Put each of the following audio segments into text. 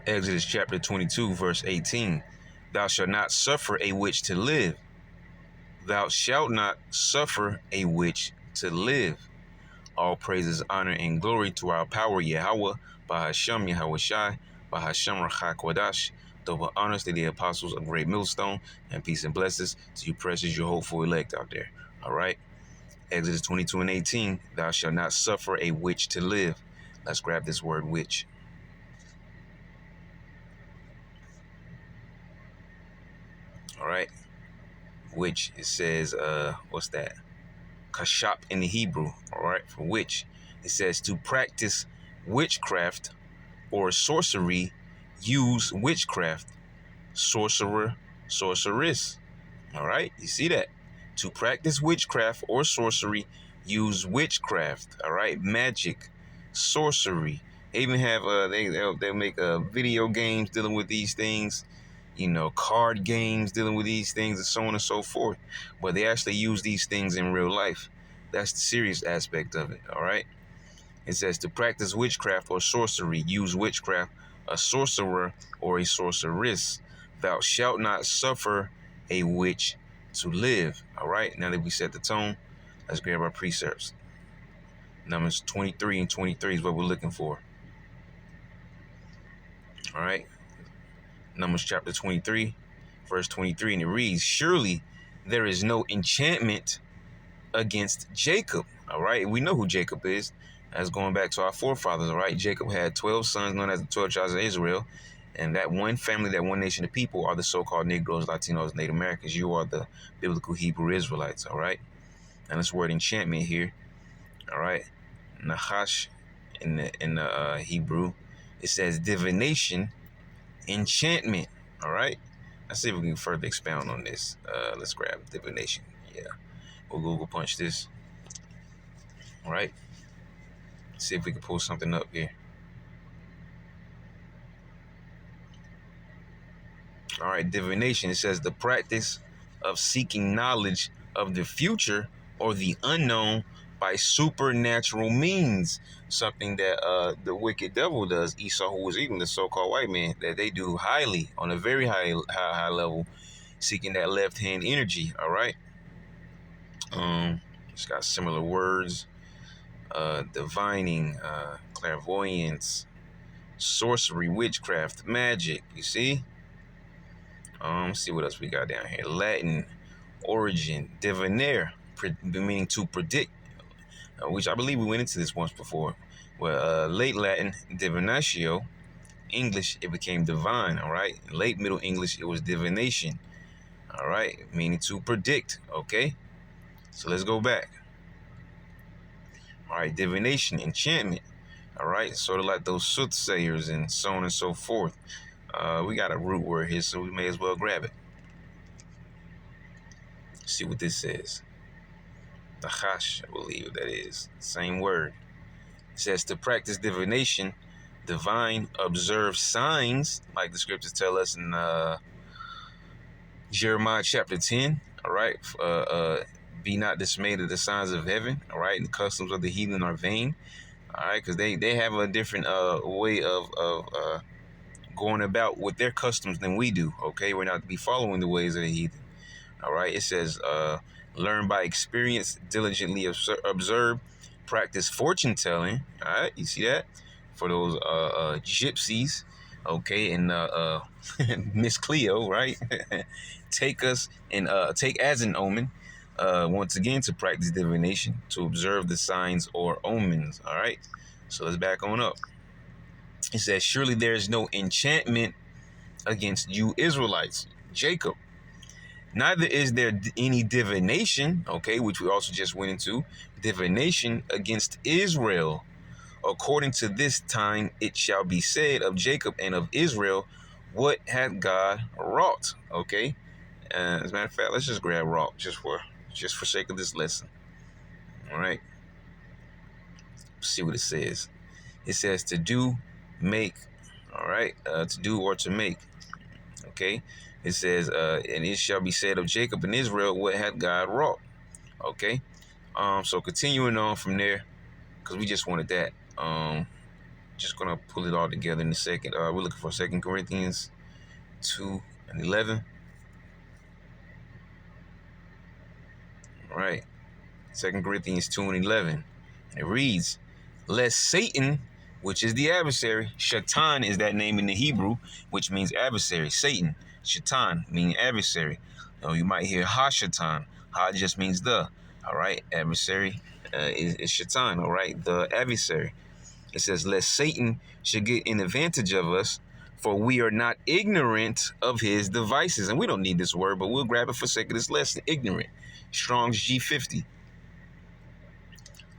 Exodus chapter 22, verse 18. Thou shalt not suffer a witch to live. Thou shalt not suffer a witch to live. All praises, honor, and glory to our power, Yahweh, Bahashem, Yahweh Shai, Bahashem, Rachai Kodash. Double honors to the apostles of Great Millstone, and peace and blessings to you, precious, your hopeful elect out there. All right. Exodus 22 and 18. Thou shalt not suffer a witch to live. Let's grab this word witch. All right. Witch, it says, what's that? Kashap in the Hebrew, all right, for witch. It says to practice witchcraft or sorcery, use witchcraft, sorcerer, sorceress. All right, you see that? To practice witchcraft or sorcery, use witchcraft. All right, magic, sorcery. They even have they'll make video games dealing with these things. You know, card games dealing with these things and so on and so forth. But they actually use these things in real life. That's the serious aspect of it, all right? It says to practice witchcraft or sorcery, use witchcraft, a sorcerer or a sorceress. Thou shalt not suffer a witch to live, all right? Now that we set the tone, let's grab our precepts. Numbers 23 and 23 is what we're looking for, all right? Numbers chapter 23, verse 23, and it reads, surely there is no enchantment against Jacob. All right, we know who Jacob is. That's going back to our forefathers. All right, Jacob had 12 sons known as the 12 tribes of Israel. And that one family, that one nation of people are the so-called Negroes, Latinos, Native Americans. You are the biblical Hebrew Israelites. All right, and this word enchantment here. All right, Nahash in the Hebrew, it says divination, enchantment. All right, let's see if we can further expound on this. Let's grab divination. Yeah, we'll Google punch this. All right, see if we can pull something up here. All right, divination. It says the practice of seeking knowledge of the future or the unknown by supernatural means. Something that the wicked devil does. Esau, who was even the so-called white man, that they do highly, on a very high level, seeking that left-hand energy. All right. It's got similar words. Divining, clairvoyance, sorcery, witchcraft, magic. You see? Let's see what else we got down here. Latin origin, divinaire, meaning to predict, which I believe we went into this once before. Well, late Latin, divinatio. English, it became divine, all right? Late Middle English, it was divination, all right? Meaning to predict, okay? So let's go back. All right, divination, enchantment, all right? Sort of like those soothsayers and so on and so forth. We got a root word here, so we may as well grab it. See what this says. Nachash, I believe that is. Same word. It says to practice divination, divine, observe signs, like the scriptures tell us in Jeremiah chapter 10. All right. Be not dismayed at the signs of heaven. All right. And the customs of the heathen are vain. All right. Because they have a different way of going about with their customs than we do. Okay. We're not to be following the ways of the heathen. All right. It says, learn by experience, diligently observe, practice fortune telling. All right. You see that? For those gypsies. Okay. And Miss Cleo, right? Take us and take as an omen. Once again, to practice divination, to observe the signs or omens. All right. So let's back on up. It says, surely there is no enchantment against you Israelites, Jacob. Neither is there any divination, okay, which we also just went into, divination against Israel. According to this time, it shall be said of Jacob and of Israel, what hath God wrought? Okay. As a matter of fact, let's just grab wrought just for sake of this lesson. All right. See what it says. It says to do, make. All right. To do or to make. Okay. It says, and it shall be said of Jacob and Israel, what hath God wrought? Okay. So continuing on from there, because we just wanted that. just gonna pull it all together in a second. We're looking for 2 Corinthians 2:11. All right, 2 Corinthians 2:11. And it reads, lest Satan, which is the adversary, Shaitan is that name in the Hebrew, which means adversary. Satan, Shaitan, meaning adversary. You might hear Ha-Shatan. Ha just means the. All right, adversary is Shaitan. All right, the adversary. It says, lest Satan should get an advantage of us, for we are not ignorant of his devices. And we don't need this word, but we'll grab it for sake of this lesson. Ignorant. Strong's G50.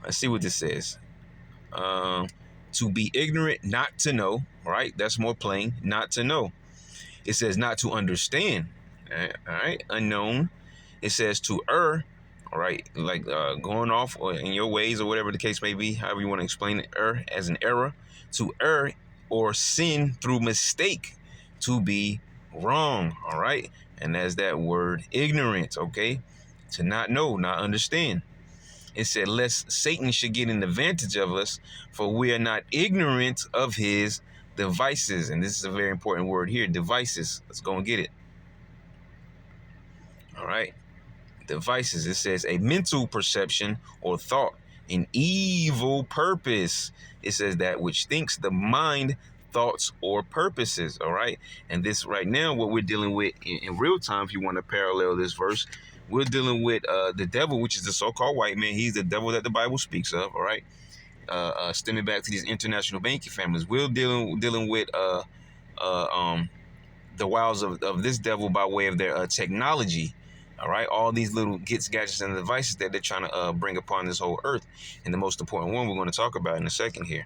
Let's see what this says. To be ignorant, not to know, right? That's more plain, not to know. It says not to understand, all right? Unknown. It says to err, all right? Like going off or in your ways or whatever the case may be, however you want to explain it, err as an error. To err or sin through mistake, to be wrong, all right? And that's that word ignorant, okay? To not know, not understand. It said, lest Satan should get an advantage of us, for we are not ignorant of his devices. And this is a very important word here, devices. Let's go and get it. All right. Devices. It says a mental perception or thought, an evil purpose. It says that which thinks, the mind, thoughts, or purposes. All right. And this right now, what we're dealing with in real time, if you want to parallel this verse, we're dealing with the devil, which is the so-called white man. He's the devil that the Bible speaks of, all right? Stemming back to these international banking families. We're dealing with the wiles of this devil by way of their technology, all right? All these little gadgets, and devices that they're trying to bring upon this whole earth. And the most important one we're going to talk about in a second here.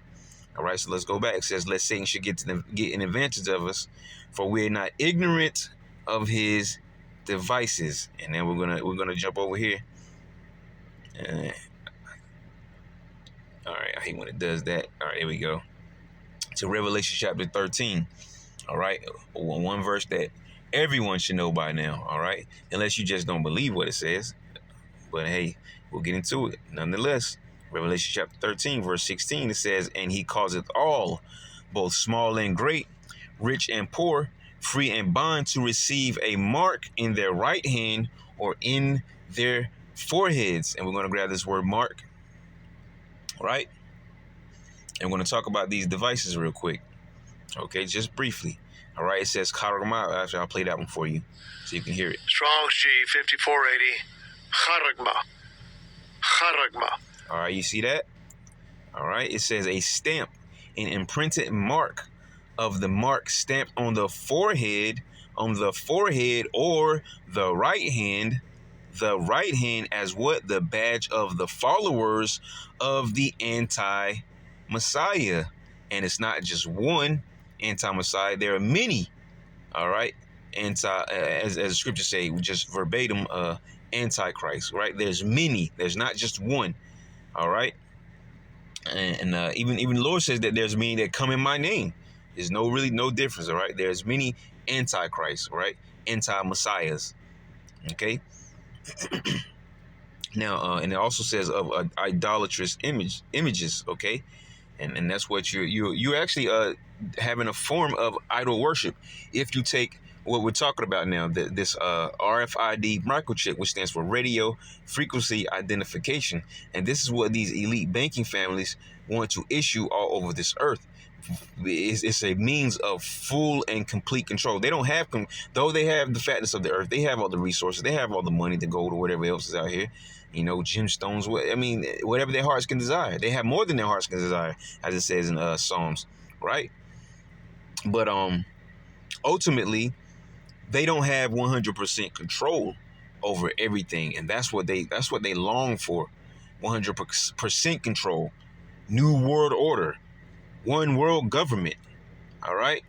All right, so let's go back. It says, let Satan should get an advantage of us, for we're not ignorant of his devices. And then we're gonna jump over here. All right, I hate when it does that. All right, here we go to Revelation chapter 13. All right, one verse that everyone should know by now. All right, unless you just don't believe what it says. But hey, we'll get into it nonetheless. Revelation chapter 13, verse 16. It says, and he causeth all, both small and great, rich and poor, free and bond, to receive a mark in their right hand or in their foreheads. And we're going to grab this word mark, right? And we're going to talk about these devices real quick. Okay, just briefly. All right, it says charagma. Actually, I'll play that one for you so you can hear it. Strong's G 5480. Charagma. All right, you see that? All right, it says a stamp, an imprinted mark of the mark stamped on the forehead or the right hand as what? The badge of the followers of the anti-Messiah. And it's not just one anti-Messiah, there are many. All right, as the scriptures say, just verbatim, antichrist, right? There's many, there's not just one. All right, and even the Lord says that there's many that come in my name. There's no difference. All right, there's many antichrists, right? Anti-messiahs. Okay. Now, and it also says of idolatrous images. Okay, and that's what you're actually having a form of idol worship if you take what we're talking about now, this RFID microchip, which stands for radio frequency identification. And this is what these elite banking families want to issue all over this earth. It's a means of full and complete control. They don't have, though they have the fatness of the earth, they have all the resources, they have all the money, the gold, or whatever else is out here, gemstones, whatever their hearts can desire. They have more than their hearts can desire, as it says in Psalms, right? But ultimately, they don't have 100% control over everything, and that's what they long for. 100% control, new world order, one world government. All right,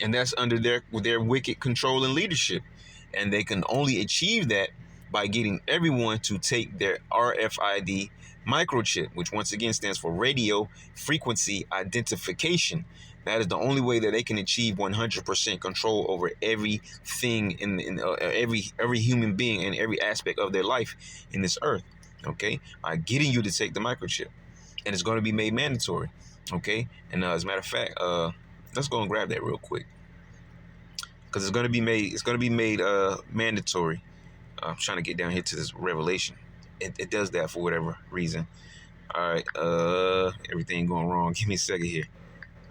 and that's under their wicked control and leadership, and they can only achieve that by getting everyone to take their RFID microchip, which once again stands for radio frequency identification. That is the only way that they can achieve 100% control over everything in every human being and every aspect of their life in this earth. Okay, by getting you to take the microchip, and it's going to be made mandatory. Okay, and as a matter of fact, let's go and grab that real quick because it's gonna be made. It's gonna be made mandatory. I'm trying to get down here to this Revelation. It does that for whatever reason. All right, everything going wrong. Give me a second here.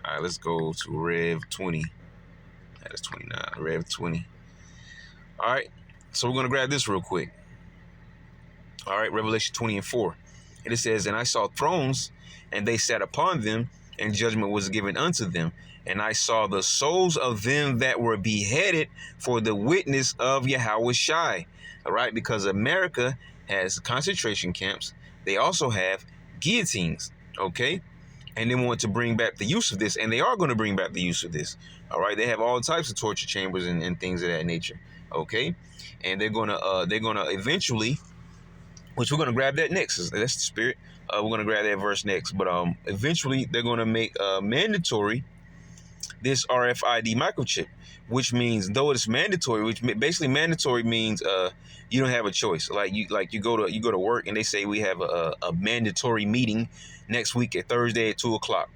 All right, let's go to Rev 20. That's 29. Rev 20. All right, so we're gonna grab this real quick. All right, Revelation 20 and 4. And it says, "And I saw thrones, and they sat upon them, and judgment was given unto them. And I saw the souls of them that were beheaded for the witness of Yahweh Shai." All right, because America has concentration camps. They also have guillotines. Okay, and they want to bring back the use of this, and they are going to bring back the use of this. All right, they have all types of torture chambers and things of that nature. Okay, and they're gonna eventually, which we're going to grab that next. That's the spirit. We're going to grab that verse next. But eventually, they're going to make mandatory this RFID microchip, which means, though it's mandatory, which basically mandatory means you don't have a choice. Like you go to work and they say we have a mandatory meeting next week at Thursday at 2 o'clock.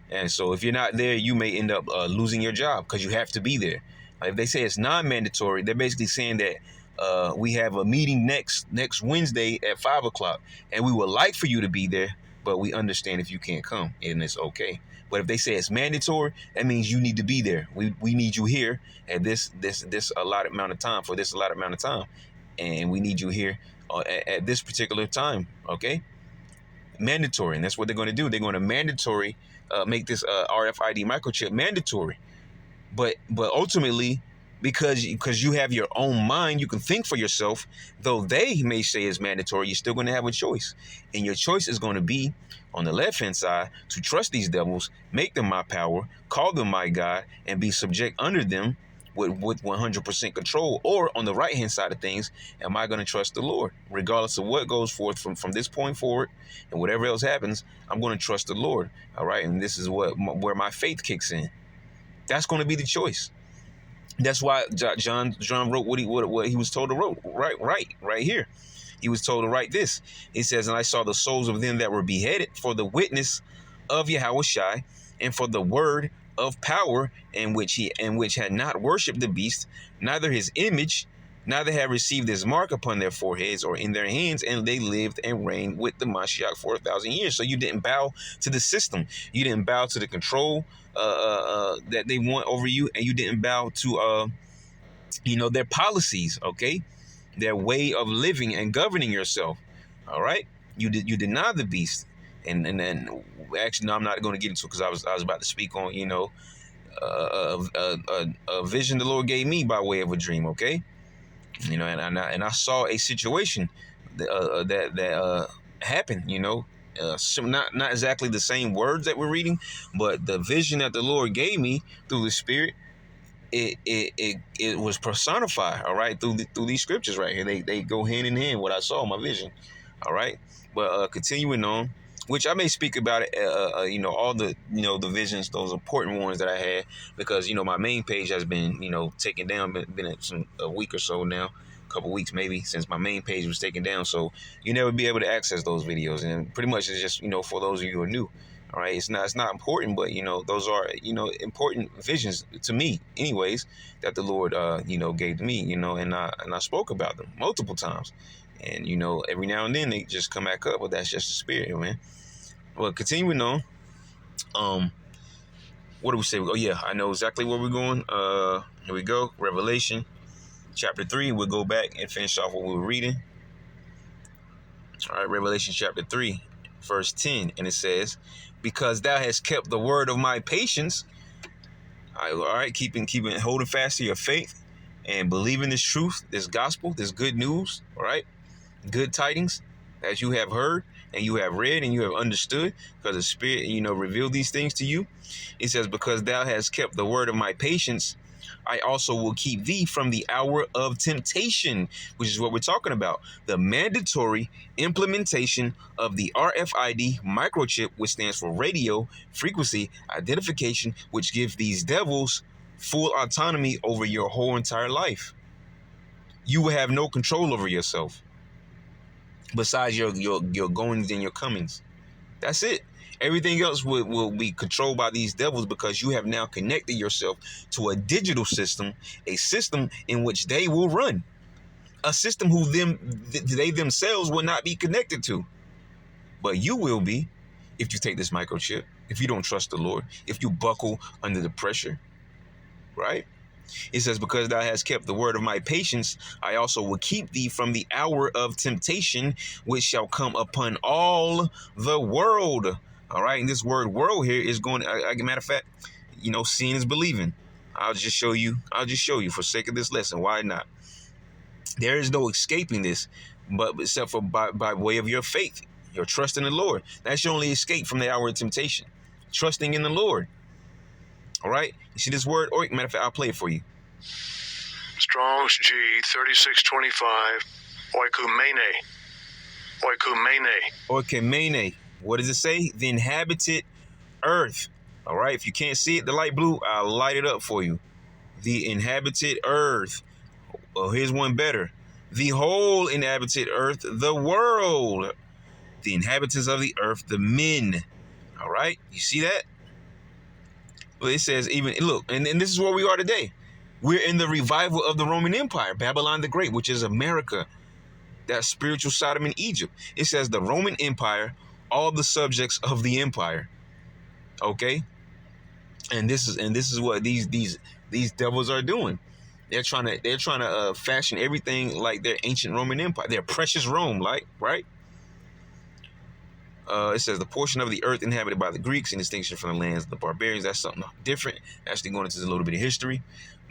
And so if you're not there, you may end up losing your job because you have to be there. If they say it's non-mandatory, they're basically saying that we have a meeting next Wednesday at 5 o'clock, and we would like for you to be there, but we understand if you can't come, and it's okay. But if they say it's mandatory, that means you need to be there. We need you here at this allotted amount of time for this allotted amount of time, and we need you here at this particular time. Okay, mandatory, and that's what they're going to do. They're going to mandatory make this RFID microchip mandatory. But ultimately, because you have your own mind, you can think for yourself. Though they may say it's mandatory, you're still going to have a choice, and your choice is going to be on the left hand side to trust these devils, make them my power, call them my God, and be subject under them with 100% control. Or on the right hand side of things, am I going to trust the Lord regardless of what goes forth from this point forward, and whatever else happens? I'm going to trust the Lord. All right, and this is where my faith kicks in. That's going to be the choice. That's why John wrote what he was told to wrote right here. He was told to write this. He says, "And I saw the souls of them that were beheaded for the witness of Yahweh Shai, and for the word of power, in which had not worshipped the beast, neither his image, neither had received his mark upon their foreheads or in their hands, and they lived and reigned with the Mashiach for 1,000 years." So you didn't bow to the system. You didn't bow to the control that they want over you, and you didn't bow to their policies. Okay, their way of living and governing yourself. All right, you deny the beast, and then actually no, I'm not going to get into it because I was about to speak on a vision the Lord gave me by way of a dream. Okay. And I saw a situation that happened. Not exactly the same words that we're reading, but the vision that the Lord gave me through the Spirit, it was personified. All right, through these scriptures right here, they go hand in hand. What I saw in my vision. All right, but continuing on, which I may speak about it, all the the visions, those important ones that I had, because my main page has been taken down, been at a week or so now, a couple weeks maybe since my main page was taken down, so you never be able to access those videos, and pretty much it's just for those of you who are new. All right, it's not important, but those are important visions to me, anyways, that the Lord gave to me, and I spoke about them multiple times. And every now and then they just come back up, but that's just the spirit, man. Well, continuing on, what do we say? Oh yeah, I know exactly where we're going. Here we go. Revelation chapter 3. We'll go back and finish off what we were reading. All right, Revelation chapter 3, verse 10, and it says, "Because thou hast kept the word of my patience." All right, keeping holding fast to your faith and believing this truth, this gospel, this good news. All right. Good tidings that you have heard and you have read and you have understood, because the Spirit revealed these things to you. It says, "Because thou hast kept the word of my patience, I also will keep thee from the hour of temptation," which is what we're talking about. The mandatory implementation of the RFID microchip, which stands for radio frequency identification, which gives these devils full autonomy over your whole entire life. You will have no control over yourself besides your goings and your comings. That's it. Everything else will be controlled by these devils because you have now connected yourself to a digital system, a system in which they will run, a system they themselves will not be connected to, but you will be if you take this microchip, if you don't trust the Lord, if you buckle under the pressure, right? It says, because thou hast kept the word of my patience, I also will keep thee from the hour of temptation, which shall come upon all the world. All right. And this word world here is going, matter of fact, seeing is believing. I'll just show you for sake of this lesson. Why not? There is no escaping this, but except for by way of your faith, your trust in the Lord. That's your only escape from the hour of temptation. Trusting in the Lord. All right. You see this word? Or matter of fact, I'll play it for you. Strong's G 3625. Oikumene. Oikumene. Oikumene. What does it say? The inhabited earth. All right. If you can't see it, the light blue, I'll light it up for you. The inhabited earth. Oh, here's one better. The whole inhabited earth, the world. The inhabitants of the earth, the men. All right. You see that? Well, it says even, look, and this is where we are today. We're in the revival of the Roman Empire, Babylon the Great, which is America, that spiritual Sodom and Egypt. It says the Roman Empire, all the subjects of the empire. Okay? And this is what these devils are doing. They're trying to fashion everything like their ancient Roman Empire, their precious Rome, like, right? It says the portion of the earth inhabited by the Greeks in distinction from the lands of the barbarians. That's something different. Actually going into a little bit of history.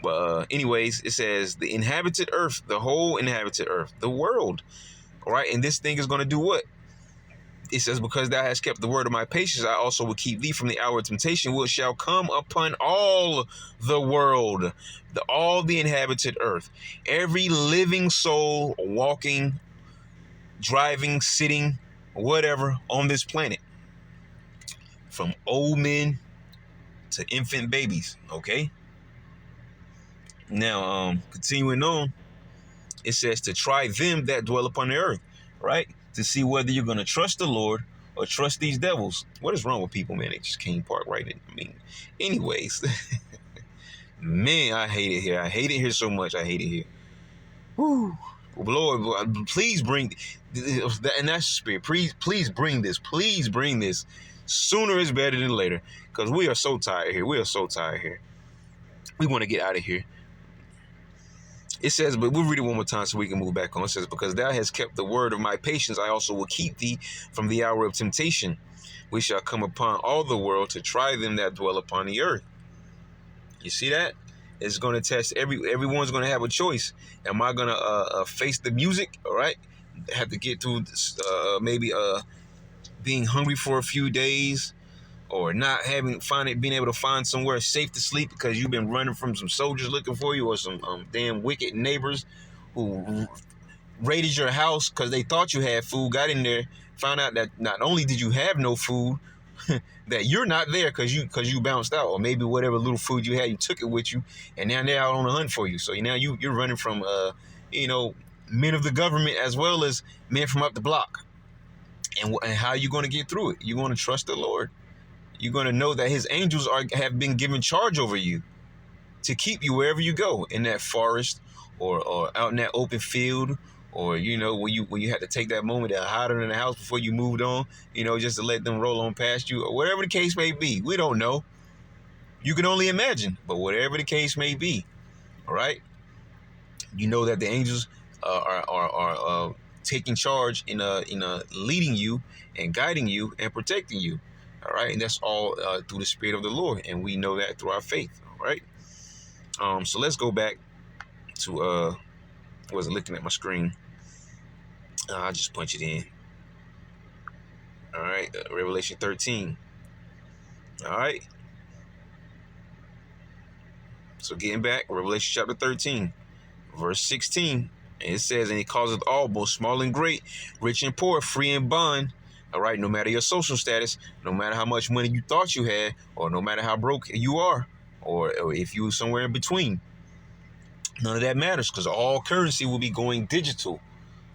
But anyways, it says the inhabited earth, the whole inhabited earth, the world. All right. And this thing is going to do what? It says, because thou hast kept the word of my patience, I also will keep thee from the hour of temptation, which shall come upon all the world, all the inhabited earth. Every living soul walking, driving, sitting, whatever on this planet, from old men to infant babies. Okay. Now, continuing on, it says to try them that dwell upon the earth, right? To see whether you're going to trust the Lord or trust these devils. What is wrong with people, man? They just can't park right in. Anyways, man, I hate it here. I hate it here so much. I hate it here. Woo. Lord, please bring, and that's the spirit. Please bring this. Please bring this. Sooner is better than later, because we are so tired here. We are so tired here. We want to get out of here. It says, but we'll read it one more time so we can move back on. It says, because thou hast kept the word of my patience, I also will keep thee from the hour of temptation, which shall come upon all the world to try them that dwell upon the earth. You see that? It's going to test everyone's going to have a choice. Am I going to face the music? All right. Have to get through maybe being hungry for a few days, or not being able to find somewhere safe to sleep because you've been running from some soldiers looking for you, or some damn wicked neighbors who raided your house because they thought you had food, got in there, found out that not only did you have no food, that you're not there because you bounced out, or maybe whatever little food you had, you took it with you, and now they're out on the hunt for you. So now you're running from men of the government as well as men from up the block. And how are you going to get through it? You're going to trust the Lord. You're going to know that his angels have been given charge over you to keep you wherever you go, in that forest or out in that open field, or, when you had to take that moment to hide in the house before you moved on, just to let them roll on past you, or whatever the case may be. We don't know. You can only imagine, but whatever the case may be, all right? You know that the angels are taking charge in leading you and guiding you and protecting you. All right, and that's all through the Spirit of the Lord, and we know that through our faith. All right, so let's go back to I wasn't looking at my screen. I'll just punch it in. All right, Revelation 13. All right, so getting back, Revelation chapter 13, verse 16, and it says, and he causeth all, both small and great, rich and poor, free and bond. All right, no matter your social status, no matter how much money you thought you had, or no matter how broke you are, or if you were somewhere in between, none of that matters, because all currency will be going digital.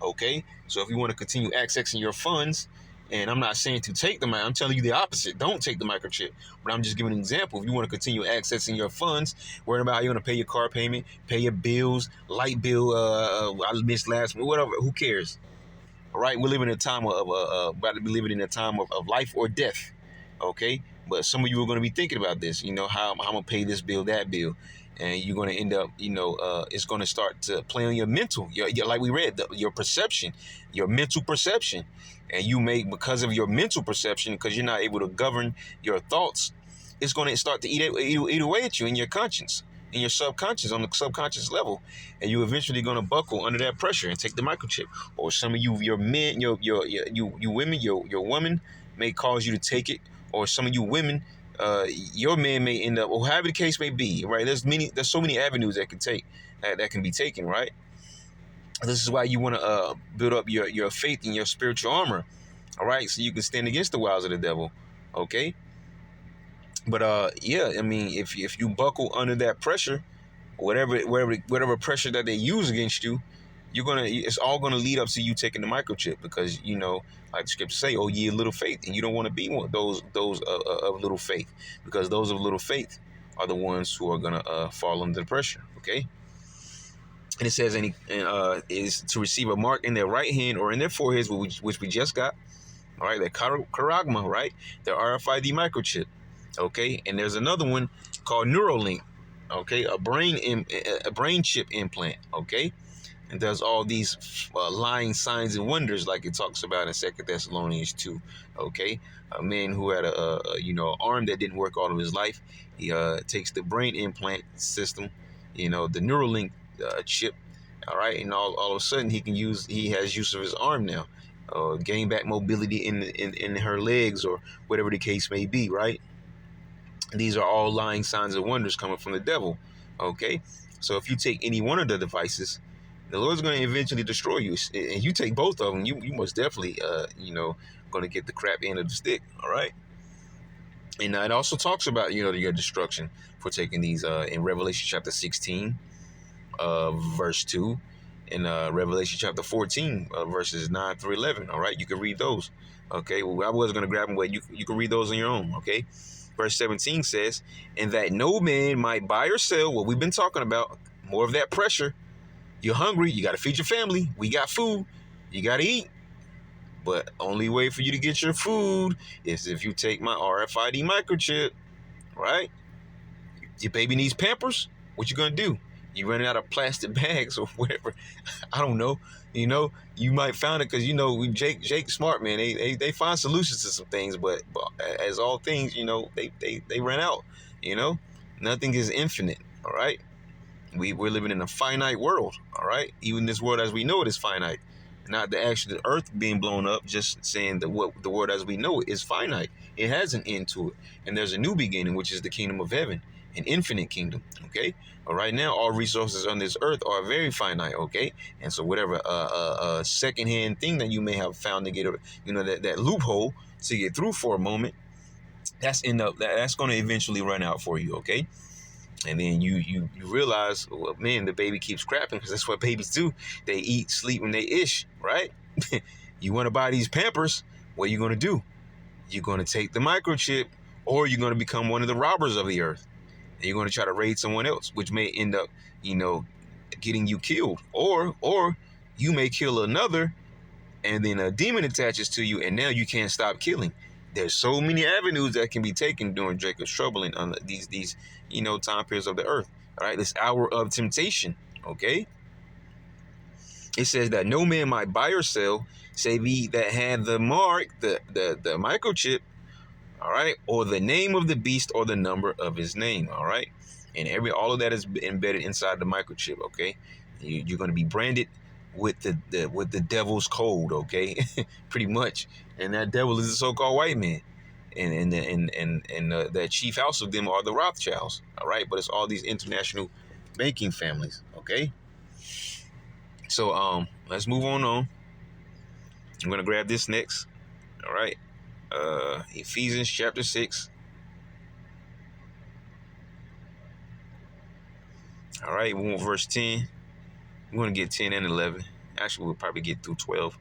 Okay, so if you want to continue accessing your funds, And I'm not saying to take the I'm telling you the opposite. Don't take the microchip. But I'm just giving an example. If you want to continue accessing your funds, worrying about how you're going to pay your car payment, pay your bills, light bill, I missed last month, whatever. Who cares? All right, we're living in a time of about to be living in a time of life or death. Okay, but some of you are going to be thinking about this. You know how I'm gonna pay this bill, that bill, and you're going to end up. It's going to start to play on your mental. Like we read, your perception, your mental perception, and you may, because of your mental perception, because you're not able to govern your thoughts, it's going to start to eat away at you in your conscience, in your subconscious, on the subconscious level, and you eventually going to buckle under that pressure and take the microchip. Or some of you, your men, you women, your woman may cause you to take it, or some of you women, your man may end up, or however the case may be, right? There's so many avenues that that can be taken, right? This is why you want to build up your faith and your spiritual armor, all right, so you can stand against the wiles of the devil, okay? But yeah, I mean, if you buckle under that pressure, whatever pressure that they use against you, it's all gonna lead up to you taking the microchip, because like the scriptures say, oh ye of little faith, and you don't want to be one of those of little faith, because those of little faith are the ones who are gonna fall under the pressure. Okay, and it says is to receive a mark in their right hand or in their foreheads, which we just got. All right, that charagma, right? The RFID microchip. Okay, and there's another one called Neuralink. Okay, a brain chip implant. Okay, and does all these lying signs and wonders, like it talks about in 2 Thessalonians 2. Okay, a man who had arm that didn't work all of his life, he takes the brain implant system, the Neuralink chip. All right, and all of a sudden he has use of his arm now, gain back mobility in her legs, or whatever the case may be. Right, these are all lying signs and wonders coming from the devil. Okay, so if you take any one of the devices, the Lord's going to eventually destroy you. And you take both of them, you most definitely, going to get the crap end of the stick. All right. And it also talks about, your destruction for taking these in Revelation chapter 16, verse 2, and Revelation chapter 14, verses 9 through 11. All right. You can read those. Okay. Well, I was going to grab them, but you can read those on your own. Okay. Verse 17 says, and that no man might buy or sell, what we've been talking about, more of that pressure. You're hungry, you got to feed your family. We got food, you got to eat. But only way for you to get your food is if you take my RFID microchip, right? Your baby needs Pampers. What you gonna do? You running out of plastic bags or whatever? I don't know. You might find it, because Jake smart, man. They find solutions to some things, but as all things, they run out. Nothing is infinite. All right. We're living in a finite world, all right? Even this world as we know it is finite. Not the actual earth being blown up, just saying that what the world as we know it is finite. It has an end to it. And there's a new beginning, which is the kingdom of heaven, an infinite kingdom, okay? But right now, all resources on this earth are very finite, okay? And so whatever secondhand thing that you may have found to get, that loophole to get through for a moment, that's going to eventually run out for you, okay? And then you realize, well, man, the baby keeps crapping, because that's what babies do. They eat, sleep, and they ish, right? You want to buy these Pampers, what are you going to do? You're going to take the microchip, or you're going to become one of the robbers of the earth. And you're going to try to raid someone else, which may end up, getting you killed. Or you may kill another, and then a demon attaches to you, and now you can't stop killing. There's so many avenues that can be taken during Jacob's trouble and on these time periods of the earth. All right, this hour of temptation. Okay, it says that no man might buy or sell, save he that had the mark, the microchip. All right, or the name of the beast, or the number of his name. All right, and all of that is embedded inside the microchip. Okay, you're going to be branded with the devil's code, okay? Pretty much. And that devil is the so-called white man. And the chief house of them are the Rothschilds, all right? But it's all these international banking families, okay? So let's move on. I'm gonna grab this next. All right. Ephesians chapter 6. All right, we want verse 10. We're gonna get 10 and 11. Actually, we'll probably get through 12.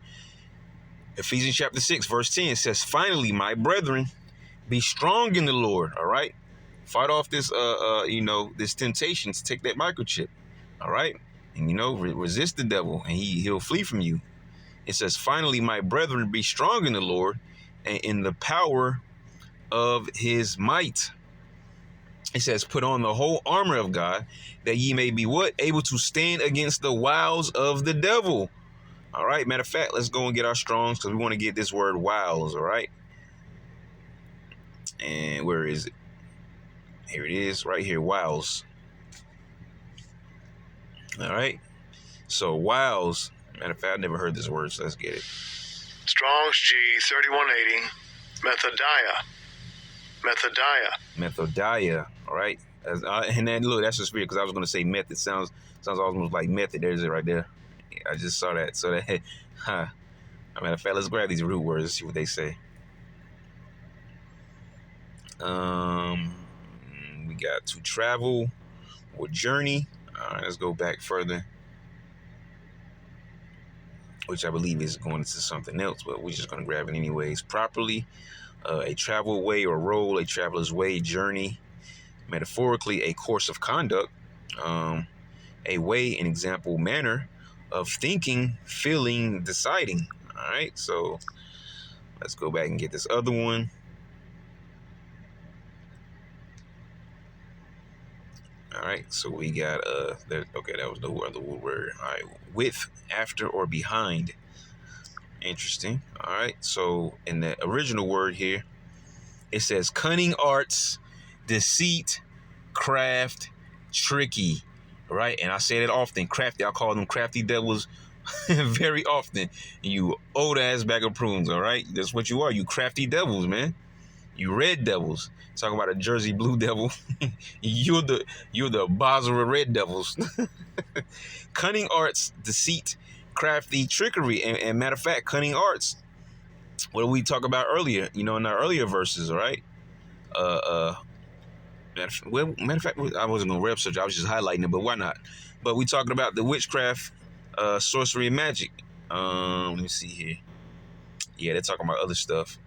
Ephesians chapter 6, verse 10 says, finally, my brethren, be strong in the Lord. All right. Fight off this, this temptation to take that microchip. All right. And, resist the devil and he'll flee from you. It says, finally, my brethren, be strong in the Lord and in the power of his might. It says, put on the whole armor of God that ye may be what? Able to stand against the wiles of the devil. All right. Matter of fact, let's go and get our Strongs because we want to get this word wiles. All right. And where is it? Here it is right here. Wiles. All right. So wiles. Matter of fact, I never heard this word, so let's get it. Strong's G 3180. Methodia. All right. And then look, that's just weird because I was going to say method. Sounds almost like method. There's it right there. I just saw that. So that, matter of fact, let's grab these root words and see what they say. We got to travel or journey. All right, let's go back further, which I believe is going into something else, but we're just going to grab it anyways. Properly, a travel way or role, a traveler's way, journey. Metaphorically, a course of conduct, a way, an example, manner of thinking, feeling, deciding. All right, so let's go back and get this other one. All right, so we got that was the other word. All right, with, after, or behind. Interesting. All right, so in the original word here, it says cunning arts, deceit, craft, tricky. All right, and I say that often. Crafty, I call them crafty devils very often. You old ass bag of prunes. All right, that's what you are. You crafty devils, man. You red devils. Talking about a Jersey Blue devil. you're the Basra Red Devils. Cunning arts, deceit, crafty, trickery, and matter of fact, cunning arts. What did we talk about earlier? In our earlier verses, all right? Matter of fact, I wasn't gonna rep search. I was just highlighting it, but why not? But we talking about the witchcraft, sorcery, and magic. Let me see here. Yeah, they're talking about other stuff.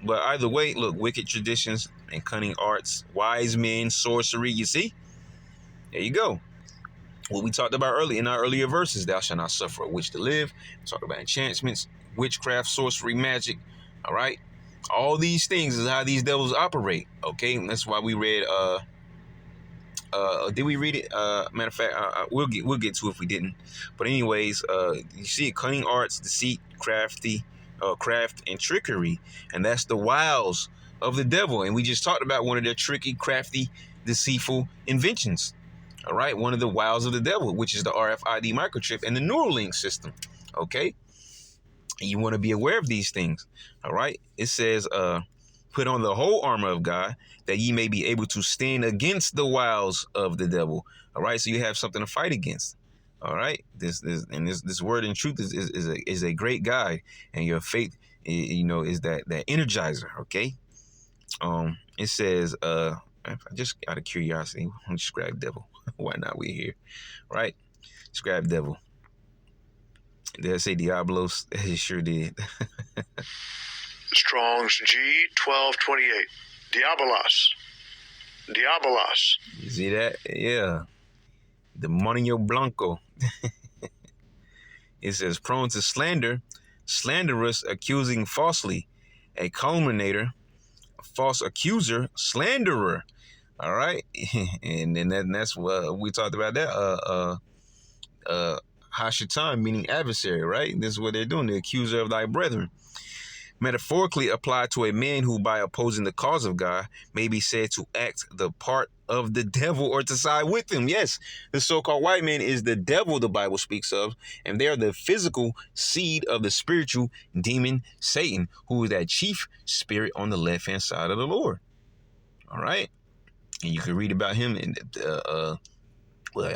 But either way, look, wicked traditions and cunning arts, wise men, sorcery, you see? There you go. What we talked about earlier in our earlier verses, thou shalt not suffer a witch to live. Talk about enchantments, witchcraft, sorcery, magic, all right? All these things is how these devils operate, okay? And that's why we read, did we read it? Matter of fact, we'll get to it if we didn't. But anyways, you see cunning arts, deceit, craft and trickery, and that's the wiles of the devil. And we just talked about one of their tricky, crafty, deceitful inventions. All right, one of the wiles of the devil, which is the RFID microchip and the Neuralink system. Okay, and you want to be aware of these things. All right, it says, put on the whole armor of God that ye may be able to stand against the wiles of the devil. All right, so you have something to fight against. All right, this word in truth is a great guide, and your faith, is that energizer. Okay, it says, just out of curiosity, I'm just grab devil. Why not? We here, right? Just grab devil. Did I say Diablos? It sure did. Strong's G 1228. Diabolos. You see that? Yeah. Demonio Blanco. It says, prone to slander, slanderous, accusing falsely, a calumniator, a false accuser, slanderer. All right, and that's what we talked about. That Hashatan, meaning adversary. Right, this is what they're doing. The accuser of thy brethren. Metaphorically applied to a man who, by opposing the cause of God, may be said to act the part of the devil or to side with him. Yes, the so-called white man is the devil the Bible speaks of, and they are the physical seed of the spiritual demon Satan, who is that chief spirit on the left-hand side of the Lord. All right, and you can read about him in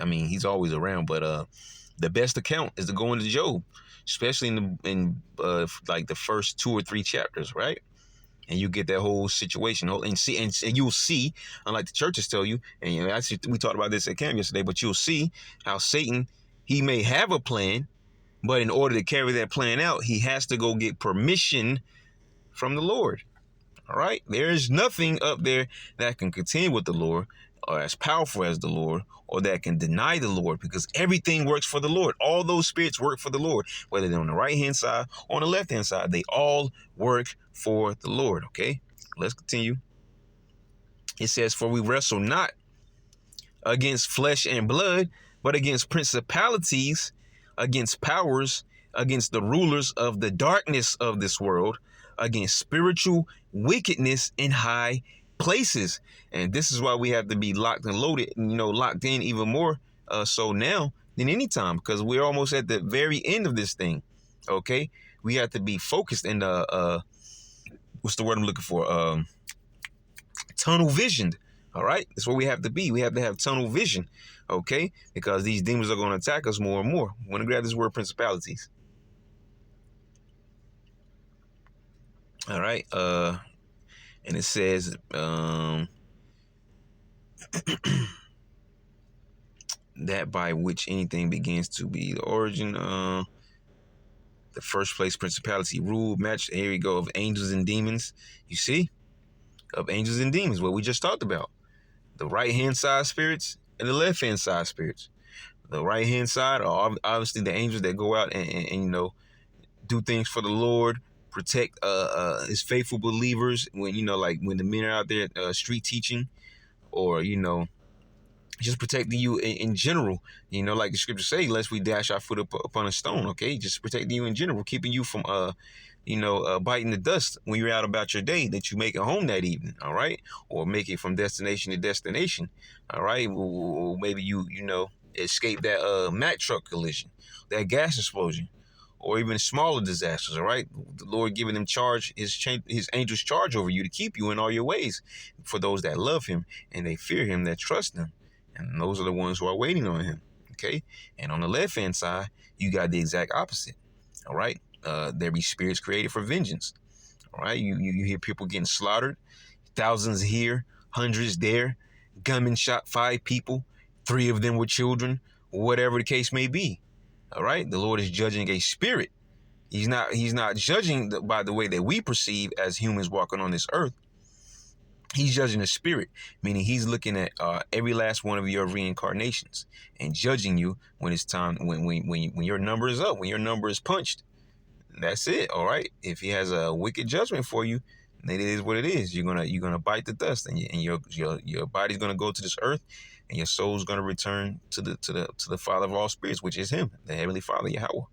he's always around, but the best account is to go into Job, especially in the first 2 or 3 chapters, right? And you get that whole situation, and you'll see, unlike the churches tell you, and actually we talked about this at camp yesterday, but you'll see how Satan, he may have a plan, But in order to carry that plan out, he has to go get permission from the Lord. All right. There is nothing up there that can contend with the Lord or as powerful as the Lord or that can deny the Lord, because everything works for the Lord. All those spirits work for the Lord, whether they're on the right hand side or on the left hand side. They all work for the Lord. OK, let's continue. It says, for we wrestle not against flesh and blood, but against principalities, against powers, against the rulers of the darkness of this world, against spiritual wickedness in high places. And this is why we have to be locked and loaded, locked in even more so now than any time, because we're almost at the very end of this thing. Okay, we have to be focused in what's the word I'm looking for? Tunnel visioned. All right, that's what we have to be. We have to have tunnel vision, okay? Because these demons are going to attack us more and more. I want to grab this word principalities. All right, and it says that by which anything begins to be the origin, the first place principality, rule, match. Here we go, of angels and demons. You see, of angels and demons, what we just talked about. The right-hand side spirits and the left-hand side spirits. The right-hand side are obviously the angels that go out and do things for the Lord, protect his faithful believers when, like when the men are out there street teaching, or, just protecting you in general, like the scriptures say, lest we dash our foot upon a stone. Okay, just protecting you in general, keeping you from biting the dust when you're out about your day, that you make it home that evening. All right, or make it from destination to destination. All right, or maybe you escape that Mack truck collision, that gas explosion, or even smaller disasters. All right, the Lord giving them charge, his angels charge over you to keep you in all your ways, for those that love him and they fear him, that trust him. And those are the ones who are waiting on him. Okay. And on the left hand side, you got the exact opposite. All right. There be spirits created for vengeance. All right. You hear people getting slaughtered, thousands here, hundreds there. Gunmen shot 5 people, 3 of them were children, whatever the case may be. All right. The Lord is judging a spirit. He's not judging by the way that we perceive as humans walking on this earth. He's judging the spirit, meaning he's looking at every last one of your reincarnations and judging you when it's time, when your number is up, when your number is punched. That's it. All right. If he has a wicked judgment for you, then it is what it is. You're gonna bite the dust, and your body's gonna go to this earth, and your soul's gonna return to the Father of all spirits, which is Him, the Heavenly Father, Yahweh.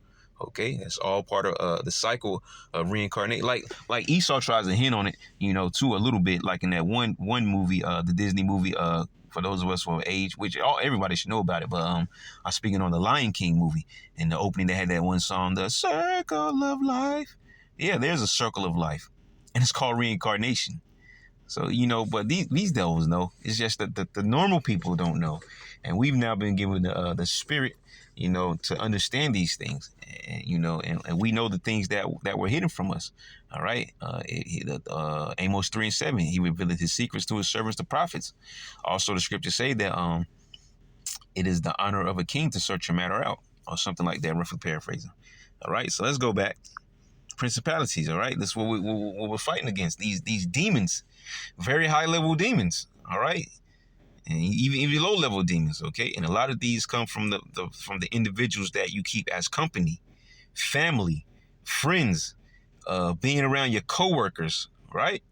Okay, that's all part of the cycle of reincarnate. Like Esau tries to hint on it, too, a little bit, like in that one movie, the Disney movie, for those of us from age, which everybody should know about it. But I'm speaking on the Lion King movie. In the opening, they had that one song, "The Circle of Life." Yeah, there's a circle of life, and it's called reincarnation. So, but these devils know. It's just that the normal people don't know. And we've now been given the spirit, to understand these things. And, and we know the things that were hidden from us. All right. Amos 3:7, he revealed his secrets to his servants, the prophets. Also, the scriptures say that it is the honor of a king to search a matter out, or something like that, roughly paraphrasing. All right. So let's go back. Principalities. All right. This is what we're fighting against. These demons. Very high level demons, all right, and even low level demons, okay. And a lot of these come from the individuals that you keep as company, family, friends, being around your coworkers, right?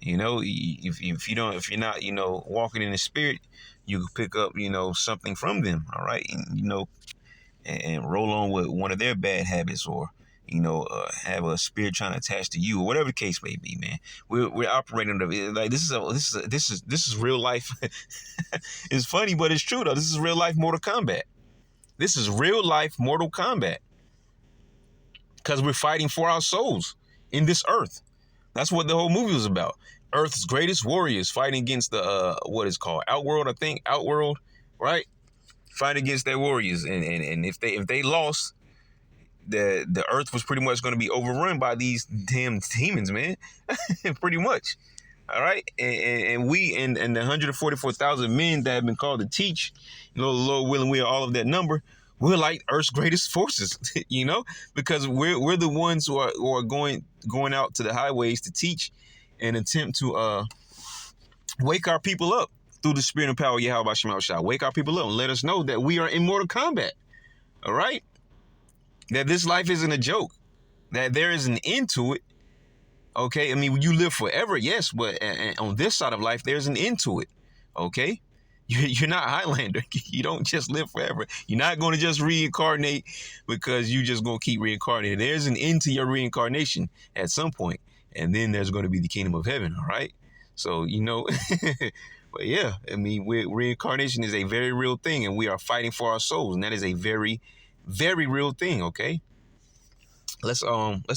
If you're not walking in the spirit, you pick up something from them, all right, and roll on with one of their bad habits, or have a spirit trying to attach to you, or whatever the case may be, man. We're operating like this is real life. It's funny, but it's true though. This is real life Mortal Kombat. This is real life Mortal Kombat, because we're fighting for our souls in this earth. That's what the whole movie was about. Earth's greatest warriors fighting against the what is called Outworld, I think. Outworld, right? Fighting against their warriors, and if they lost, the earth was pretty much going to be overrun by these damn demons, man. Pretty much. All right. And we and the 144,000 men that have been called to teach, Lord willing, we are all of that number. We're like Earth's greatest forces, you know, because we're the ones who are going out to the highways to teach and attempt to wake our people up through the spirit and power of Yahweh Shema Shah. Wake our people up and let us know that we are in mortal combat. All right, that this life isn't a joke. That there is an end to it. Okay, I mean, you live forever, yes, but on this side of life, there's an end to it. Okay, you're not Highlander. You don't just live forever. You're not going to just reincarnate because you just going to keep reincarnating. There's an end to your reincarnation at some point, and then there's going to be the kingdom of heaven. All right, so you know, but yeah, I mean, reincarnation is a very real thing, and we are fighting for our souls, and that is a very, very real thing. Okay, let's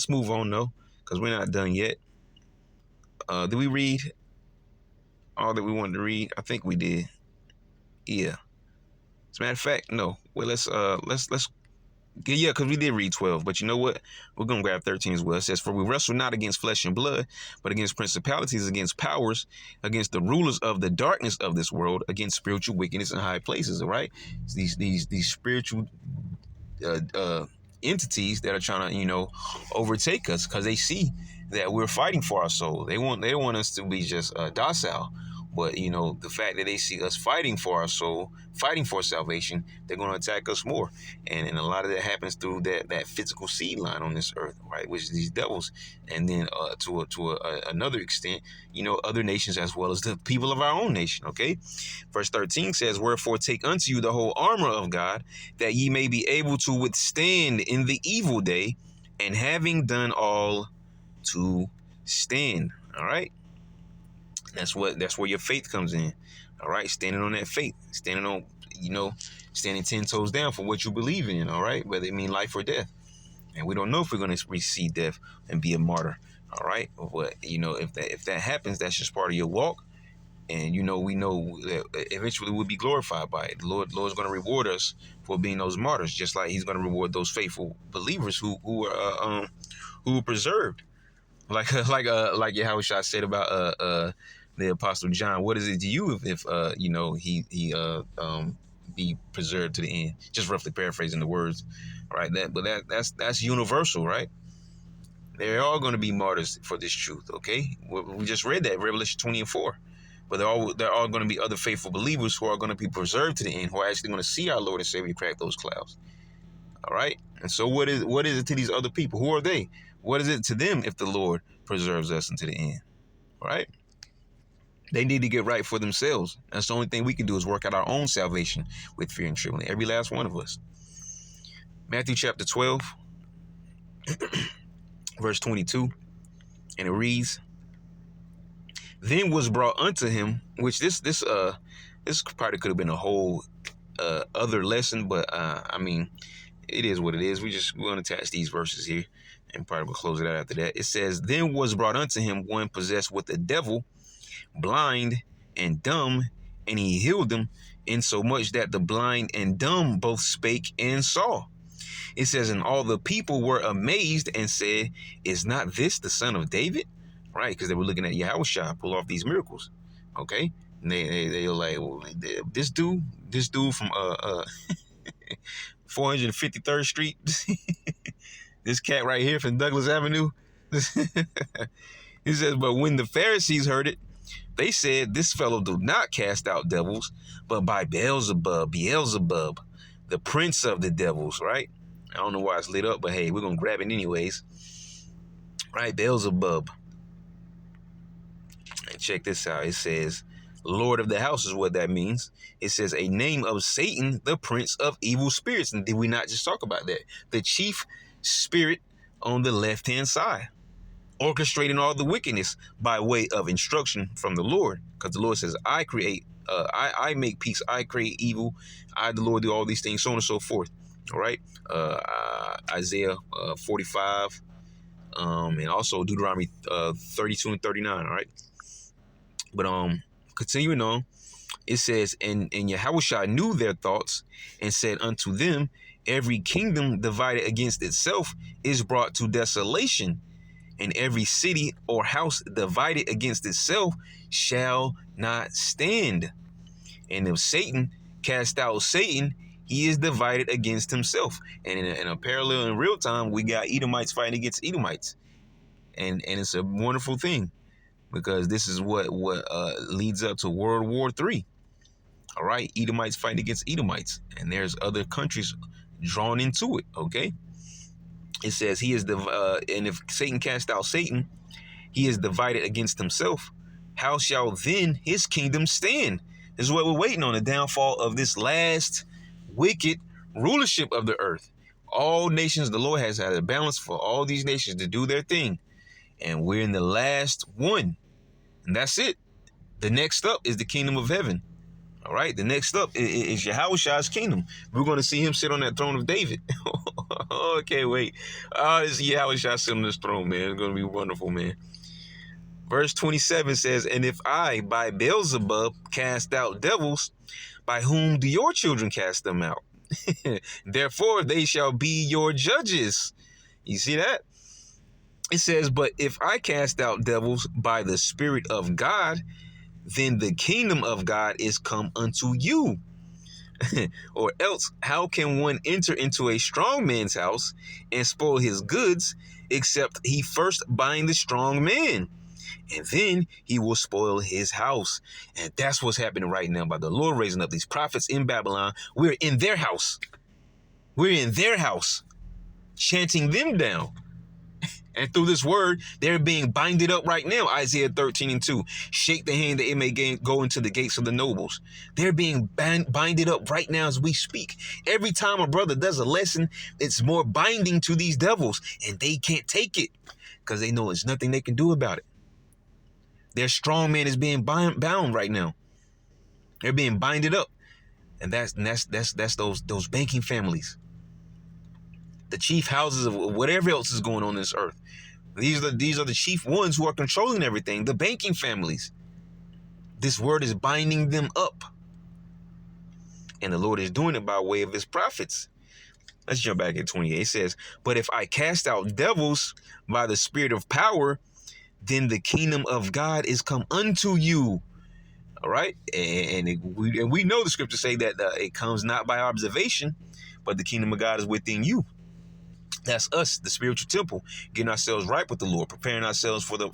move on though, because we're not done yet. Did we read all that we wanted to read? I think we did. Yeah. As a matter of fact, no. Well, let's yeah, because we did read 12. But you know what? We're gonna grab 13 as well. It says, "For we wrestle not against flesh and blood, but against principalities, against powers, against the rulers of the darkness of this world, against spiritual wickedness in high places." All right, these spiritual entities that are trying to, you know, overtake us because they see that we're fighting for our soul. They want us to be just docile. But, you know, the fact that they see us fighting for our soul, fighting for salvation, they're going to attack us more. And a lot of that happens through that physical seed line on this earth, right? Which is these devils. And then to another extent, you know, other nations as well as the people of our own nation, okay? Verse 13 says, "Wherefore take unto you the whole armor of God, that ye may be able to withstand in the evil day, and having done all to stand." All right? That's where your faith comes in. All right, standing on that faith, standing on, you know, standing 10 toes down for what you believe in. All right, whether it mean life or death. And we don't know if we're going to receive death and be a martyr. All right, but you know, if that happens, that's just part of your walk. And you know, we know that eventually we'll be glorified by it. The Lord's going to reward us for being those martyrs, just like He's going to reward those faithful believers who were preserved. Like Yahweh Shah said about the Apostle John. What is it to you if you know he be preserved to the end? Just roughly paraphrasing the words, right? That's universal, right? They're all going to be martyrs for this truth. Okay, we just read that Revelation 20:4. But they're all going to be other faithful believers who are going to be preserved to the end, who are actually going to see our Lord and Savior crack those clouds. All right. And so what is it to these other people? Who are they? What is it to them if the Lord preserves us unto the end? All right. They need to get right for themselves. That's the only thing we can do is work out our own salvation with fear and trembling. Every last one of us. Matthew chapter 12, verse 22. And it reads, "Then was brought unto him," which this probably could have been a whole other lesson, but I mean, it is what it is. We're going to attach these verses here and probably we'll close it out after that. It says, "Then was brought unto him one possessed with the devil, blind and dumb, and he healed them, insomuch that the blind and dumb both spake and saw." It says, "And all the people were amazed and said, Is not this the son of David?" Right, because they were looking at Yahushua pull off these miracles. Okay, and they were like, well, this dude from 453rd Street, this cat right here from Douglas Avenue. He says, "But when the Pharisees heard it, they said, This fellow do not cast out devils, but by Beelzebub, the prince of the devils." Right? I don't know why it's lit up, but hey, we're gonna grab it anyways. Right, Beelzebub. And check this out. It says, "Lord of the house" is what that means. It says, "A name of Satan, the prince of evil spirits." And did we not just talk about that? The chief spirit on the left-hand side, orchestrating all the wickedness by way of instruction from the Lord. Because the Lord says, "I create, I make peace, I create evil, I, the Lord, do all these things," so on and so forth. All right. Isaiah 45, and also Deuteronomy 32 and 39. All right. But continuing on, it says, and Yahushua knew their thoughts and said unto them, "Every kingdom divided against itself is brought to desolation, and every city or house divided against itself shall not stand. And if Satan cast out Satan, he is divided against himself. And in a parallel in real time, we got Edomites fighting against Edomites. And it's a wonderful thing, because this is what leads up to World War III. All right, Edomites fighting against Edomites, and there's other countries drawn into it. Okay, it says he is and if Satan cast out Satan, he is divided against himself. How shall then his kingdom stand? This is what we're waiting on, the downfall of this last wicked rulership of the earth. All nations, the Lord has had a balance for all these nations to do their thing, and we're in the last one, and that's it. The next up is the kingdom of heaven. All right, the next up is Yahushua's kingdom. We're going to see him sit on that throne of David. Okay, wait. This Yahushua sit on this throne, man. It's going to be wonderful, man. Verse 27 says, and if I, by Beelzebub, cast out devils, by whom do your children cast them out? Therefore, they shall be your judges. You see that? It says, but if I cast out devils by the Spirit of God, then the kingdom of God is come unto you. Or else, how can one enter into a strong man's house and spoil his goods, except he first bind the strong man? And then he will spoil his house. And that's what's happening right now by the Lord raising up these prophets in Babylon. We're in their house. We're in their house, chanting them down. And through this word, they're being binded up right now. Isaiah 13:2. Shake the hand that it may go into the gates of the nobles. They're being binded up right now as we speak. Every time a brother does a lesson, it's more binding to these devils. And they can't take it because they know there's nothing they can do about it. Their strong man is being bound right now. They're being binded up. And that's those banking families. The chief houses of whatever else is going on this earth. These are the chief ones who are controlling everything, the banking families. This word is binding them up. And the Lord is doing it by way of his prophets. Let's jump back at 28. It says, but if I cast out devils by the spirit of power, then the kingdom of God is come unto you. All right. And we know the scriptures say that it comes not by observation, but the kingdom of God is within you. That's us, the spiritual temple, getting ourselves right with the Lord, preparing ourselves for the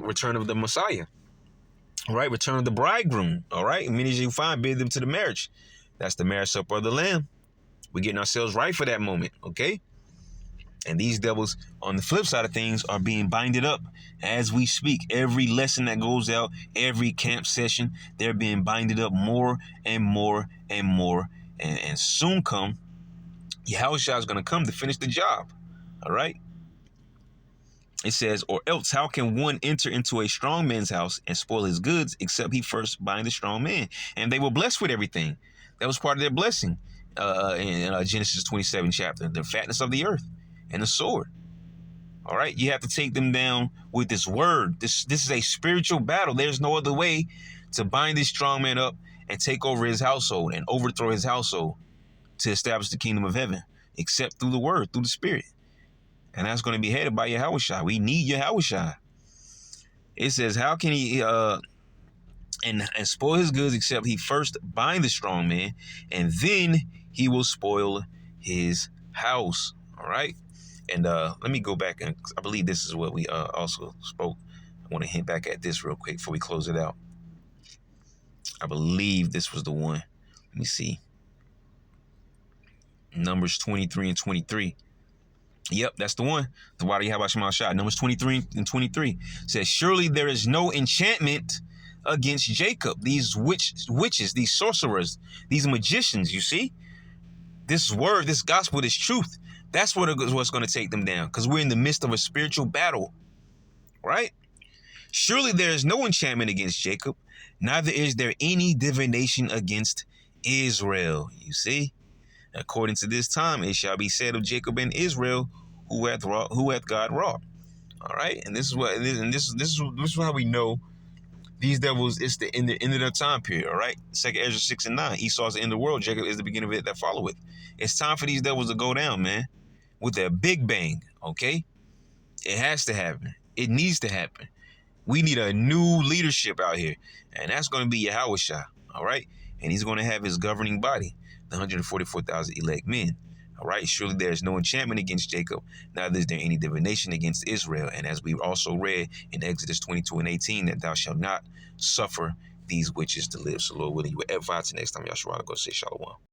return of the Messiah. All right, return of the bridegroom. All right, many as you find, bid them to the marriage. That's the marriage supper of the Lamb. We're getting ourselves right for that moment. Okay, and these devils, on the flip side of things, are being binded up as we speak. Every lesson that goes out, every camp session, they're being binded up more and more and more, and soon come. Yahushua is going to come to finish the job. All right. It says, or else how can one enter into a strong man's house and spoil his goods, except he first bind the strong man? And they were blessed with everything. That was part of their blessing in Genesis 27 chapter, the fatness of the earth and the sword. All right. You have to take them down with this word. This is a spiritual battle. There's no other way to bind this strong man up and take over his household and overthrow his household, to establish the kingdom of heaven, except through the word, through the spirit. And that's going to be headed by Yahushua. We need Yahushua. It says, how can he and spoil his goods, except he first bind the strong man, and then he will spoil his house. All right. And let me go back, and I believe this is what we also spoke. I want to hint back at this real quick before we close it out. I believe this was the one. Let me see. Numbers 23 and 23. Yep, that's the one. The Wadi Habashmal Shah. Numbers 23 and 23 says, surely there is no enchantment against Jacob. These witches, these sorcerers, these magicians, you see? This word, this gospel, this truth, that's what's going to take them down, because we're in the midst of a spiritual battle, right? Surely there is no enchantment against Jacob, neither is there any divination against Israel. You see? According to this time, it shall be said of Jacob and Israel, who hath God wrought. All right, and this is what, and this is how we know these devils. It's the end of their time period. All right, 2 Ezra 6 and 9. Esau's the end of the world. Jacob is the beginning of it that followeth. It's time for these devils to go down, man, with a big bang. Okay, it has to happen. It needs to happen. We need a new leadership out here, and that's going to be Yahushua. All right. and he's going to have his governing body, the 144,000 elect men. All right, surely there is no enchantment against Jacob, neither is there any divination against Israel. And as we also read in Exodus 22:18, that thou shalt not suffer these witches to live. So Lord willing, you will edify to next time. Yahshua, go say shalom.